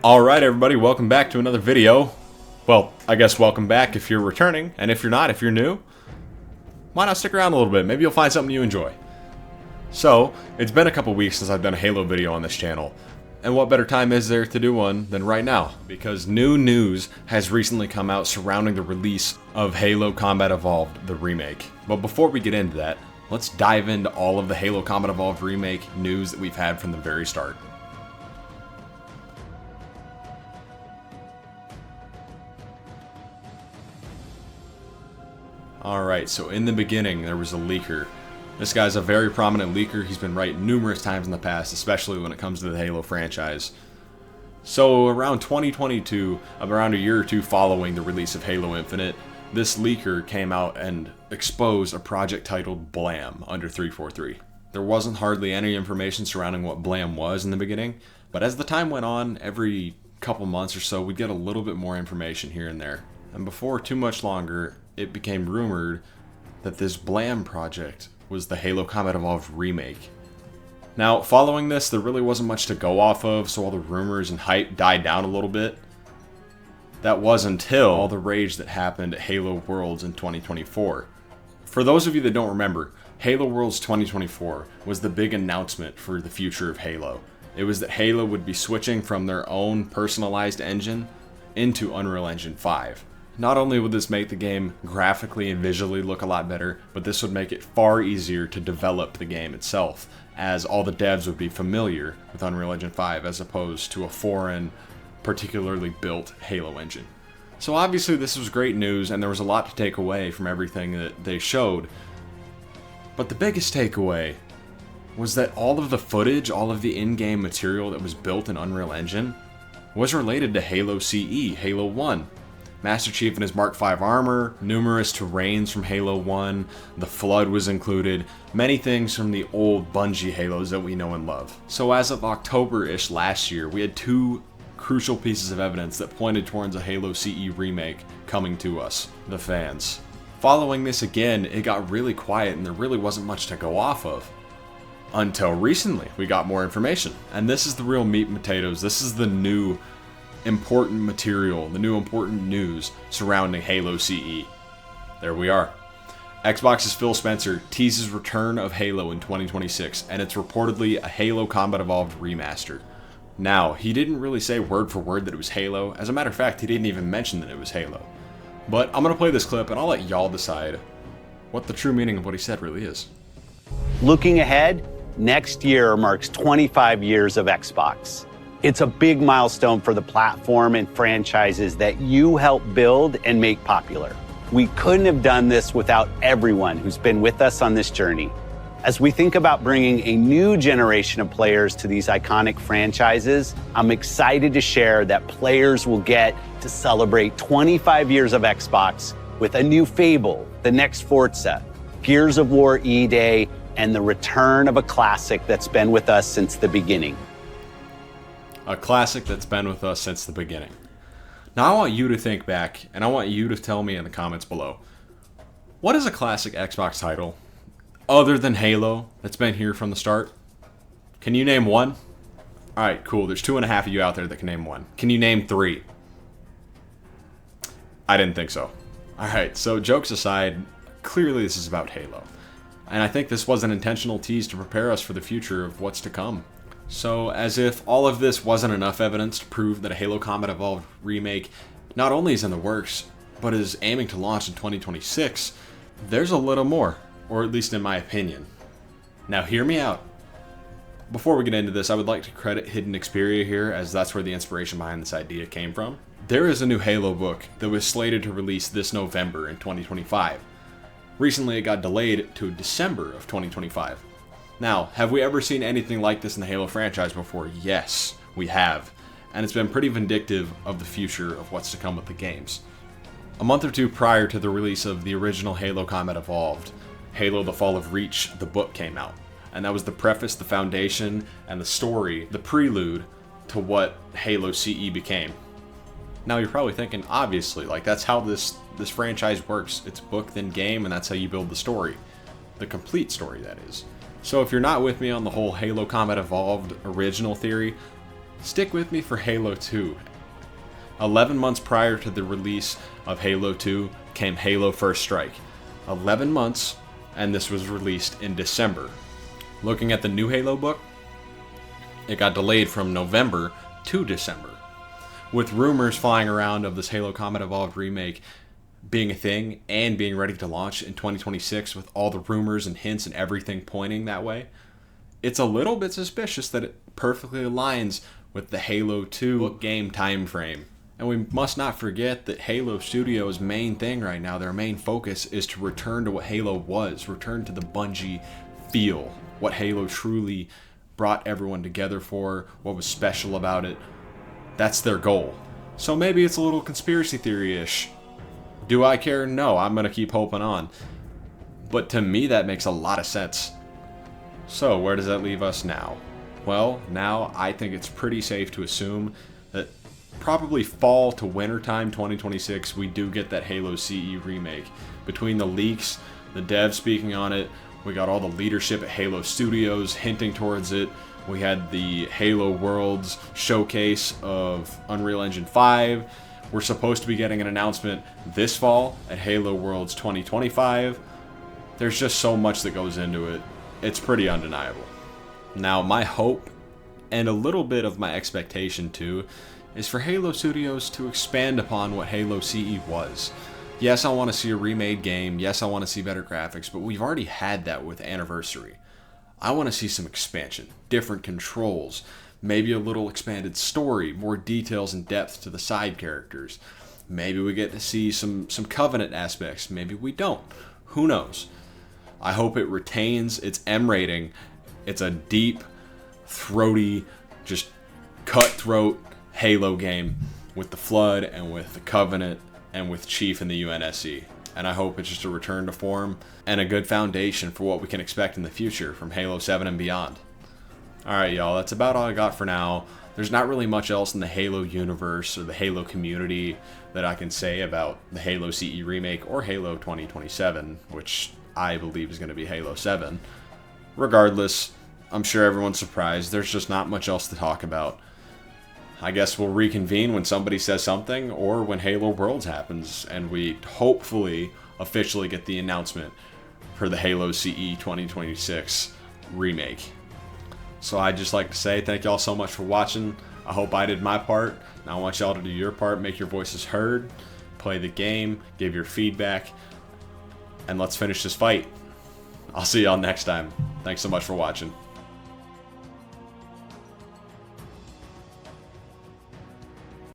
Alright everybody, welcome back to another video. Well, I guess welcome back if you're returning, and if you're not, if you're new, why not stick around a little bit? Maybe you'll find something you enjoy. So, it's been a couple weeks since I've done a Halo video on this channel, and what better time is there to do one than right now? Because new news has recently come out surrounding the release of Halo Combat Evolved, the remake. But before we get into that, let's dive into all of the Halo Combat Evolved remake news that we've had from the very start. Alright, so in the beginning there was a leaker. This guy's a very prominent leaker. He's been right numerous times in the past, especially when it comes to the Halo franchise. So around 2022, around a year or two following the release of Halo Infinite, this leaker came out and exposed a project titled Blam under 343. There wasn't hardly any information surrounding what Blam was in the beginning, but as the time went on, every couple months or so, we'd get a little bit more information here and there. And before too much longer, it became rumored that this Blam project was the Halo Combat Evolved remake. Now, following this, there really wasn't much to go off of, so all the rumors and hype died down a little bit. That was until all the rage that happened at Halo Worlds in 2024. For those of you that don't remember, Halo Worlds 2024 was the big announcement for the future of Halo. It was that Halo would be switching from their own personalized engine into Unreal Engine 5. Not only would this make the game graphically and visually look a lot better, but this would make it far easier to develop the game itself, as all the devs would be familiar with Unreal Engine 5 as opposed to a foreign, particularly built Halo engine. So obviously this was great news, and there was a lot to take away from everything that they showed. But the biggest takeaway was that all of the footage, all of the in-game material that was built in Unreal Engine was related to Halo CE, Halo 1. Master Chief and his Mark V armor, numerous terrains from Halo 1, the Flood was included, many things from the old Bungie Halos that we know and love. So as of October-ish last year, we had two crucial pieces of evidence that pointed towards a Halo CE remake coming to us, the fans. Following this again, it got really quiet and there really wasn't much to go off of. Until recently, we got more information. And this is the real meat and potatoes. This is the new important material, the new important news surrounding Halo CE. There we are. Xbox's Phil Spencer teases return of Halo in 2026, and it's reportedly a Halo Combat Evolved remaster. Now, he didn't really say word for word that it was Halo. As a matter of fact, he didn't even mention that it was Halo. But I'm going to play this clip, and I'll let y'all decide what the true meaning of what he said really is. Looking ahead, next year marks 25 years of Xbox. It's a big milestone for the platform and franchises that you help build and make popular. We couldn't have done this without everyone who's been with us on this journey. As we think about bringing a new generation of players to these iconic franchises, I'm excited to share that players will get to celebrate 25 years of Xbox with a new Fable, the next Forza, Gears of War E-Day, and the return of a classic that's been with us since the beginning. A classic that's been with us since the beginning. Now I want you to think back, and I want you to tell me in the comments below, what is a classic Xbox title, other than Halo, that's been here from the start? Can you name one? Alright, cool, there's 2.5 of you out there that can name one. Can you name 3? I didn't think so. Alright, so jokes aside, clearly this is about Halo. And I think this was an intentional tease to prepare us for the future of what's to come. So, as if all of this wasn't enough evidence to prove that a Halo Combat Evolved remake not only is in the works, but is aiming to launch in 2026, there's a little more, or at least in my opinion. Now hear me out. Before we get into this, I would like to credit Hidden Xperia here, as that's where the inspiration behind this idea came from. There is a new Halo book that was slated to release this November in 2025. Recently it got delayed to December of 2025. Now, have we ever seen anything like this in the Halo franchise before? Yes, we have. And it's been pretty vindictive of the future of what's to come with the games. A month or two prior to the release of the original Halo Combat Evolved, Halo The Fall of Reach, the book came out. And that was the preface, the foundation, and the story, the prelude to what Halo CE became. Now you're probably thinking, obviously, like that's how this franchise works. It's book then game, and that's how you build the story. The complete story, that is. So if you're not with me on the whole Halo Combat Evolved original theory, Stick with me for Halo 2. 11 months prior to the release of Halo 2 came Halo First Strike. 11 months, and this was released in December. Looking at the new Halo book, it got delayed from November to December. With rumors flying around of this Halo Combat Evolved remake being a thing and being ready to launch in 2026 with all the rumors and hints and everything pointing that way, it's a little bit suspicious that it perfectly aligns with the Halo 2 book game time frame. And we must not forget that Halo Studios' main thing right now, their main focus, is to return to what Halo was, return to the Bungie feel, what Halo truly brought everyone together for, what was special about it. That's their goal. So maybe it's a little conspiracy theory-ish. Do I care? No, I'm going to keep hoping on. But to me, that makes a lot of sense. So where does that leave us now? Well, now I think it's pretty safe to assume that probably fall to wintertime 2026, we do get that Halo CE remake. Between the leaks, the devs speaking on it, we got all the leadership at Halo Studios hinting towards it. We had the Halo Worlds showcase of Unreal Engine 5. We're supposed to be getting an announcement this fall at Halo Worlds 2025. There's just so much that goes into it. It's pretty undeniable. Now, my hope, and a little bit of my expectation too, is for Halo Studios to expand upon what Halo CE was. Yes, I want to see a remade game. Yes, I want to see better graphics, but we've already had that with Anniversary. I want to see some expansion, different controls, maybe a little expanded story, more details and depth to the side characters. Maybe we get to see some Covenant aspects. Maybe we don't. Who knows? I hope it retains its M rating. It's a deep, throaty, just cutthroat Halo game with the Flood and with the Covenant and with Chief and the UNSC. And I hope it's just a return to form and a good foundation for what we can expect in the future from Halo 7 and beyond. Alright y'all, that's about all I got for now. There's not really much else in the Halo universe or the Halo community that I can say about the Halo CE remake or Halo 2027, which I believe is going to be Halo 7. Regardless, I'm sure everyone's surprised. There's just not much else to talk about. I guess we'll reconvene when somebody says something or when Halo Worlds happens and we hopefully officially get the announcement for the Halo CE 2026 remake. So I'd just like to say thank y'all so much for watching. I hope I did my part. Now I want y'all to do your part, make your voices heard, play the game, give your feedback, and let's finish this fight. I'll see y'all next time. Thanks so much for watching.